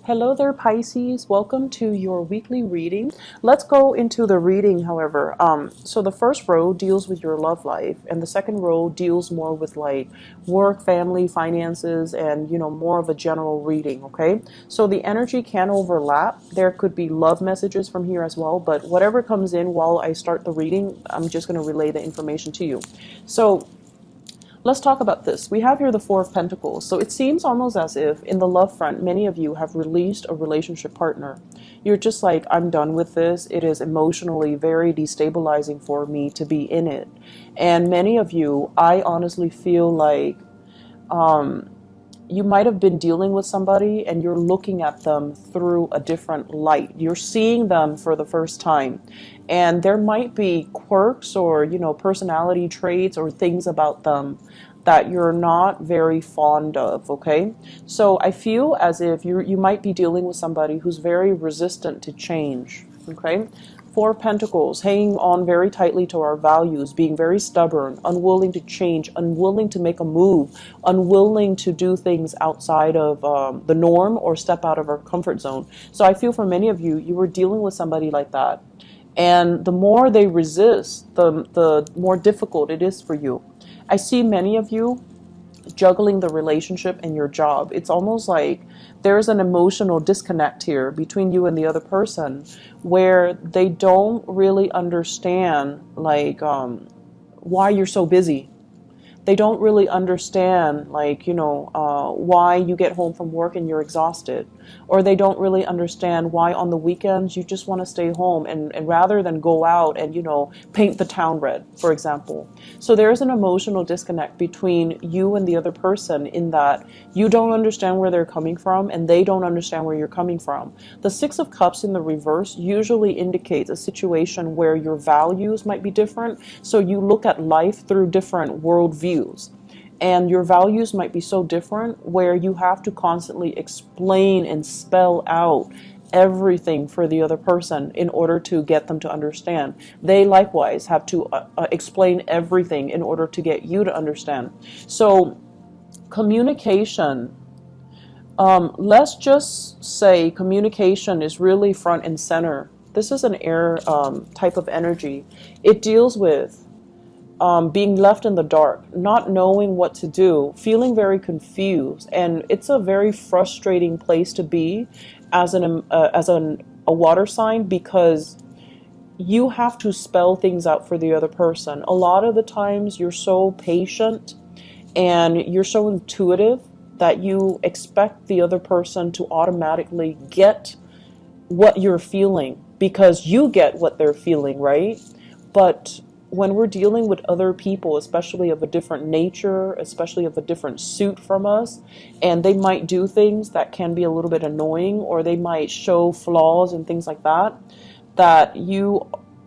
Hello there, Pisces. Welcome to your weekly reading. Let's go into the reading, however. So the first row deals with your love life, and the second row deals more with like work, family, finances, and more of a general reading, okay? So the energy can overlap. There could be love messages from here as well, but whatever comes in while I start the reading, I'm just going to relay the information to you. So let's talk about this. We have here the Four of Pentacles. So it seems almost as if in the love front, many of you have released a relationship partner. You're just like, I'm done with this. It is emotionally very destabilizing for me to be in it. And many of you, I honestly feel like you might have been dealing with somebody and you're looking at them through a different light. You're seeing them for the first time. And there might be quirks or, personality traits or things about them that you're not very fond of, okay? So I feel as if you might be dealing with somebody who's very resistant to change, okay? Four of Pentacles, hanging on very tightly to our values, being very stubborn, unwilling to change, unwilling to make a move, unwilling to do things outside of the norm or step out of our comfort zone. So I feel for many of you, you were dealing with somebody like that. And the more they resist, the more difficult it is for you. I see many of you juggling the relationship and your job. It's almost like there's an emotional disconnect here between you and the other person where they don't really understand like why you're so busy. They don't really understand like why you get home from work and you're exhausted, or they don't really understand why on the weekends you just want to stay home and rather than go out and paint the town red, for example. So there's an emotional disconnect between you and the other person in that you don't understand where they're coming from and they don't understand where you're coming from. The Six of Cups in the reverse usually indicates a situation where your values might be different, so you look at life through different worldviews. And your values might be so different where you have to constantly explain and spell out everything for the other person in order to get them to understand. They likewise have to explain everything in order to get you to understand. So communication, let's just say communication is really front and center. This is an air type of energy. It deals with being left in the dark, not knowing what to do, feeling very confused, and it's a very frustrating place to be as a water sign, because you have to spell things out for the other person. A lot of the times you're so patient and you're so intuitive that you expect the other person to automatically get what you're feeling because you get what they're feeling, right? But when we're dealing with other people, especially of a different nature, especially of a different suit from us, and they might do things that can be a little bit annoying, or they might show flaws and things like that,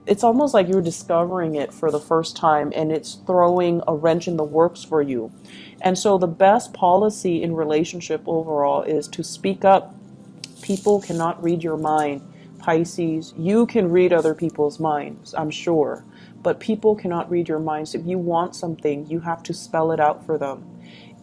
it's almost like you're discovering it for the first time and it's throwing a wrench in the works for you. And so the best policy in relationship overall is to speak up. People cannot read your mind, Pisces. You can read other people's minds, I'm sure. But people cannot read your minds. If you want something, you have to spell it out for them.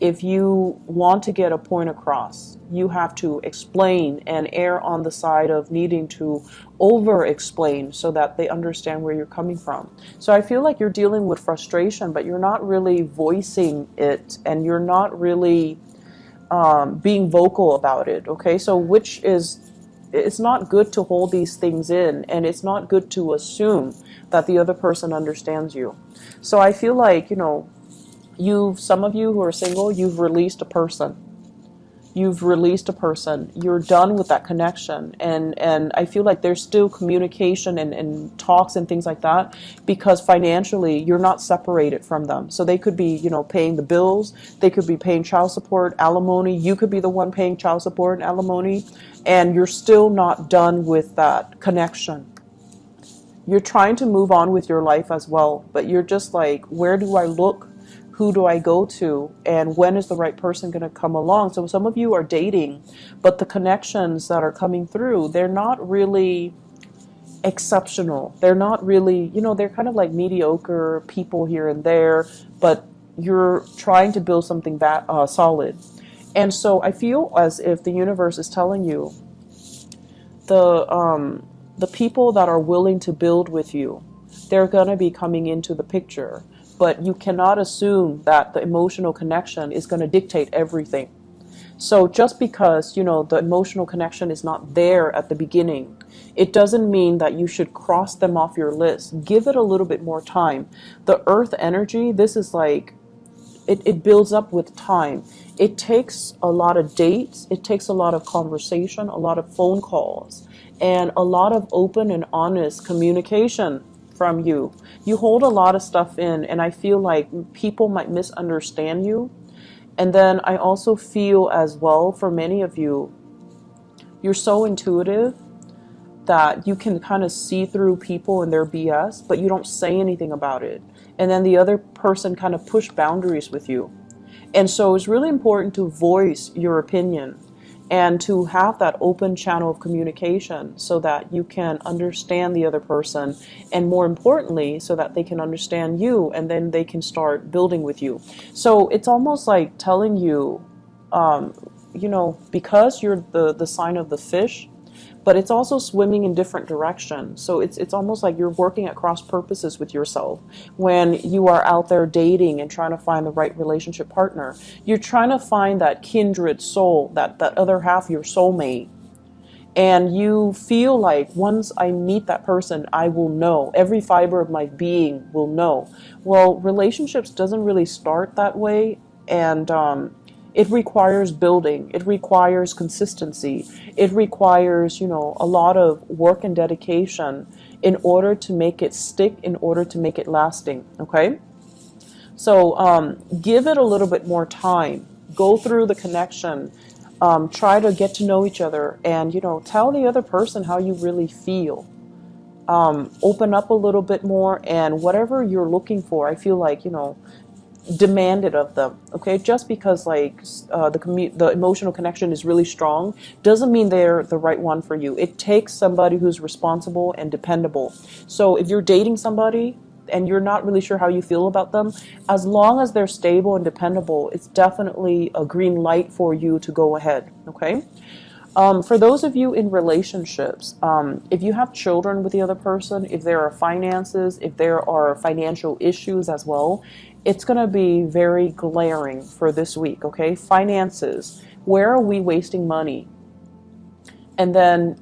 If you want to get a point across, you have to explain and err on the side of needing to over-explain so that they understand where you're coming from. So I feel like you're dealing with frustration, but you're not really voicing it and you're not really being vocal about it, okay? So it's not good to hold these things in, and it's not good to assume that the other person understands you. So I feel like, some of you who are single, you've released a person. You've released a person. You're done with that connection. And I feel like there's still communication and talks and things like that, because financially you're not separated from them. So they could be, paying the bills. They could be paying child support, alimony. You could be the one paying child support and alimony. And you're still not done with that connection. You're trying to move on with your life as well, but you're just like, where do I look? Who do I go to? And when is the right person going to come along? So some of you are dating, but the connections that are coming through, they're not really exceptional. They're not really, they're kind of like mediocre people here and there, but you're trying to build something solid. And so I feel as if the universe is telling you the people that are willing to build with you, they're going to be coming into the picture. But you cannot assume that the emotional connection is going to dictate everything. So just because, you know, the emotional connection is not there at the beginning, it doesn't mean that you should cross them off your list. Give it a little bit more time. The earth energy, this is like, it builds up with time. It takes a lot of dates. It takes a lot of conversation, a lot of phone calls, and a lot of open and honest communication from you. You hold a lot of stuff in, and I feel like people might misunderstand you. And then I also feel as well, for many of you, you're so intuitive that you can kind of see through people and their BS, but you don't say anything about it. And then the other person kind of push boundaries with you. And so it's really important to voice your opinion and to have that open channel of communication so that you can understand the other person, and more importantly, so that they can understand you, and then they can start building with you. So it's almost like telling you, you know, because you're the sign of the fish, but it's also swimming in different directions. So it's almost like you're working at cross purposes with yourself when you are out there dating and trying to find the right relationship partner. You're trying to find that kindred soul, that other half, your soulmate. And you feel like once I meet that person, I will know. Every fiber of my being will know. Well, relationships doesn't really start that way. And it requires building. It requires consistency. It requires, you know, a lot of work and dedication in order to make it stick, in order to make it lasting. Okay? So give it a little bit more time. Go through the connection. Try to get to know each other, and, you know, tell the other person how you really feel. Open up a little bit more, and whatever you're looking for, I feel like, you know, demand it of them. Okay, just because like the emotional connection is really strong doesn't mean they're the right one for you. It takes somebody who's responsible and dependable. So if you're dating somebody and you're not really sure how you feel about them, as long as they're stable and dependable, it's definitely a green light for you to go ahead. Okay. For those of you in relationships, if you have children with the other person, if there are finances, if there are financial issues as well, it's going to be very glaring for this week, okay? Finances, where are we wasting money? And then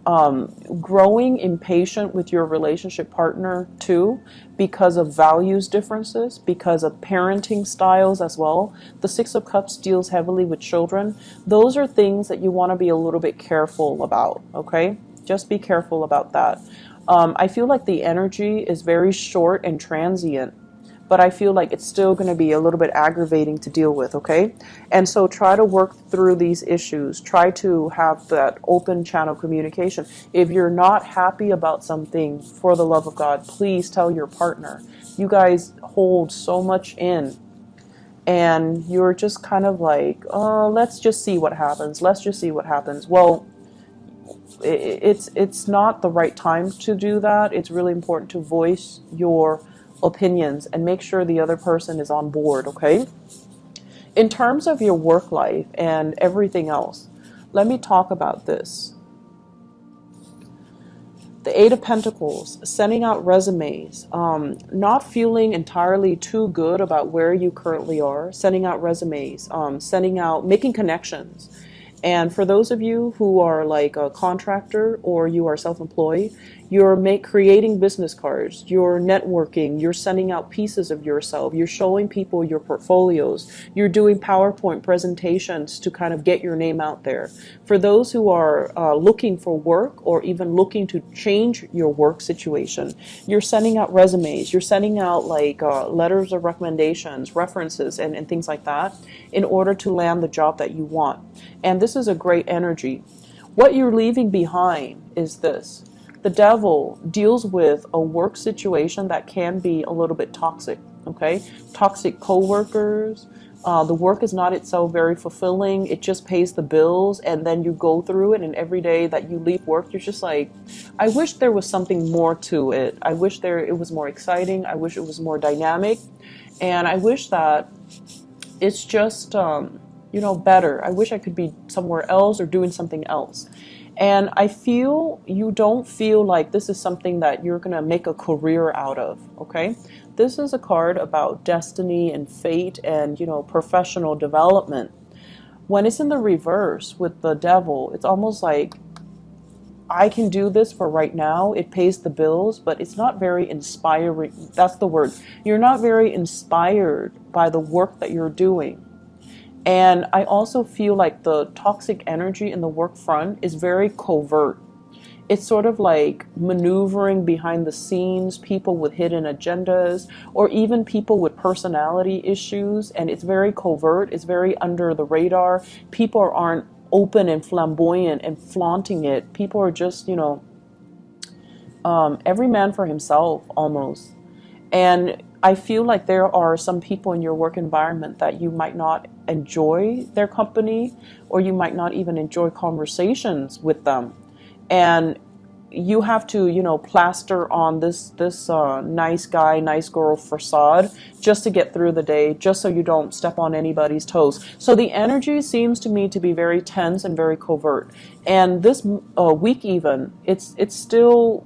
growing impatient with your relationship partner too, because of values differences, because of parenting styles as well. The Six of Cups deals heavily with children. Those are things that you want to be a little bit careful about, okay? Just be careful about that. I feel like the energy is very short and transient, but I feel like it's still going to be a little bit aggravating to deal with, okay? And so try to work through these issues. Try to have that open channel communication. If you're not happy about something, for the love of God, please tell your partner. You guys hold so much in, and you're just kind of like, oh, let's just see what happens. Let's just see what happens. Well, it's not the right time to do that. It's really important to voice your opinions and make sure the other person is on board, okay? In terms of your work life and everything else, let me talk about this. The Eight of Pentacles, sending out resumes, not feeling entirely too good about where you currently are, sending out resumes, making connections. And for those of you who are like a contractor or you are self-employed, you're creating business cards, you're networking, you're sending out pieces of yourself, you're showing people your portfolios, you're doing PowerPoint presentations to kind of get your name out there. For those who are looking for work or even looking to change your work situation, you're sending out resumes, you're sending out like letters of recommendations, references, and things like that in order to land the job that you want. And this is a great energy. What you're leaving behind is this. The devil deals with a work situation that can be a little bit toxic, okay? Toxic coworkers. The work is not itself very fulfilling. It just pays the bills, and then you go through it, and every day that you leave work, you're just like, I wish there was something more to it. I wish it was more exciting. I wish it was more dynamic. And I wish that it's just you know, better. I wish I could be somewhere else or doing something else. And I feel you don't feel like this is something that you're going to make a career out of, okay? This is a card about destiny and fate and, you know, professional development. When it's in the reverse with the devil, it's almost like, I can do this for right now. It pays the bills, but it's not very inspiring. That's the word. You're not very inspired by the work that you're doing. And I also feel like the toxic energy in the work front is very covert. It's sort of like maneuvering behind the scenes, people with hidden agendas, or even people with personality issues. And it's very covert. It's very under the radar. People aren't open and flamboyant and flaunting it. People are just, you know, every man for himself almost. And I feel like there are some people in your work environment that you might not enjoy their company, or you might not even enjoy conversations with them. And you have to, you know, plaster on this nice guy, nice girl facade just to get through the day, just so you don't step on anybody's toes. So the energy seems to me to be very tense and very covert. And this week even, it's still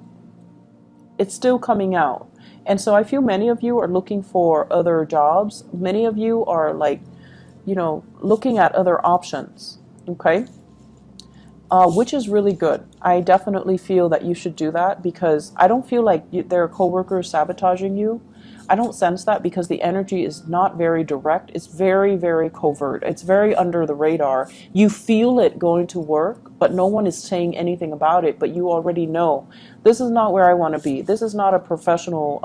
coming out. And so I feel many of you are looking for other jobs. Many of you are like, you know, looking at other options, okay? Which is really good. I definitely feel that you should do that, because I don't feel like there are coworkers sabotaging you. I don't sense that, because the energy is not very direct. It's very, very covert. It's very under the radar. You feel it going to work, but no one is saying anything about it. But you already know, this is not where I want to be. This is not a professional,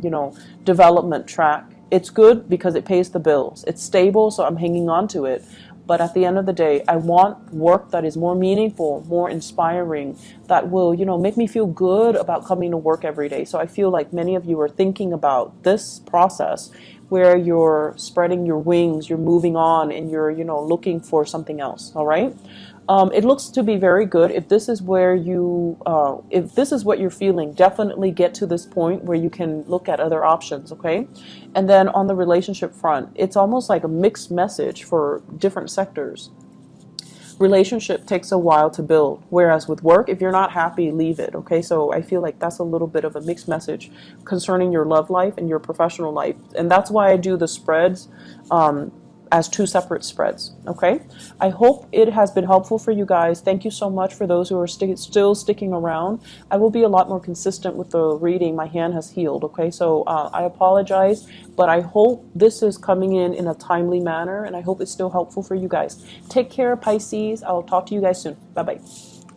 you know, development track. It's good because it pays the bills. It's stable, so I'm hanging on to it. But at the end of the day, I want work that is more meaningful, more inspiring, that will, you know, make me feel good about coming to work every day. So I feel like many of you are thinking about this process where you're spreading your wings, you're moving on, and you're, you know, looking for something else. All right. It looks to be very good. If this is where you, if this is what you're feeling, definitely get to this point where you can look at other options, okay? And then on the relationship front, it's almost like a mixed message for different sectors. Relationship takes a while to build, whereas with work, if you're not happy, leave it, okay? So I feel like that's a little bit of a mixed message concerning your love life and your professional life. And that's why I do the spreads, as two separate spreads, okay? I hope it has been helpful for you guys. Thank you so much for those who are still sticking around. I will be a lot more consistent with the reading. My hand has healed, okay? So I apologize, but I hope this is coming in a timely manner, and I hope it's still helpful for you guys. Take care, Pisces. I'll talk to you guys soon. Bye-bye.